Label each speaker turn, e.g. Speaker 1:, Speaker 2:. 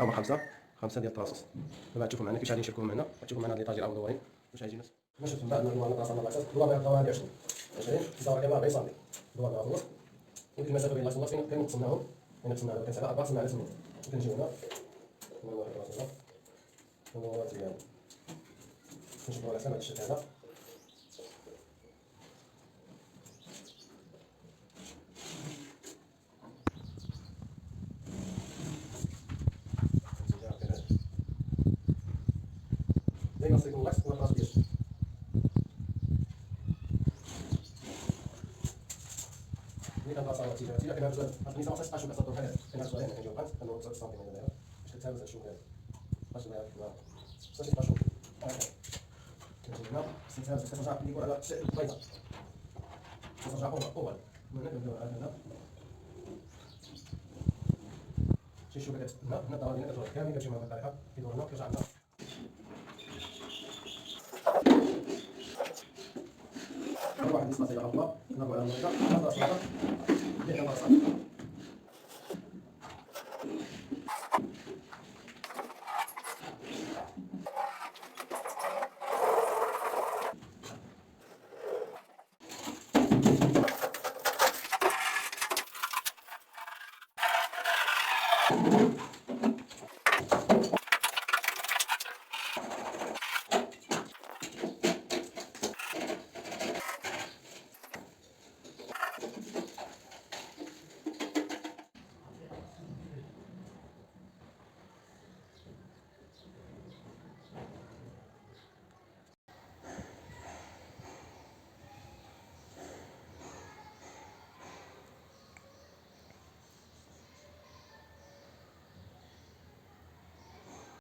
Speaker 1: هما خمسة ديال الطراسوس. دابا تشوفوا معنا كيفاش غادي نشبكوهم معنا، غتشوفوا معنا هاد ليطاجير او مدورين واش غيجي نفس. باش شفتوا من بعد نورمال الطراسه نورمال الدوار ديالها هادي 20 يساوي كما 40 سم. الدوار ديالها هو وديك المسافه بين لاصون فين كنقسمناهم، كنقسمناها كنسالها 4 سم على 8 وكنجيو هنا نورمال الطراسه نورمال ديالها كنشوفوا على هذا الشكل هذا. دايما خصو يكون لاكس هو الراس ديالو. ملي كنبقى تيجي كنهبط هاد النساء ما خصهاش تبقى شوكه صدور بحال هكا كنهبط عليها كنجيو بقات كنوض 9 سم ديالها باش كتهبط هاد الشوكه هادي باش دايره كما خصهاش تبقى شوكه هكا. كنجي هنا خصني تهبط كترجع ديكور على البيضه كترجع اوفر من هنا كنبداو هنا شي شوكه هنا الدوره ديالنا كتروح كامل كتمشي مع الطريقه كيدور هنا كيرجع لنا. واحد النسبة صغيرة أخرى نضربو على المريضة نضرب صغيرة ندير على راسها.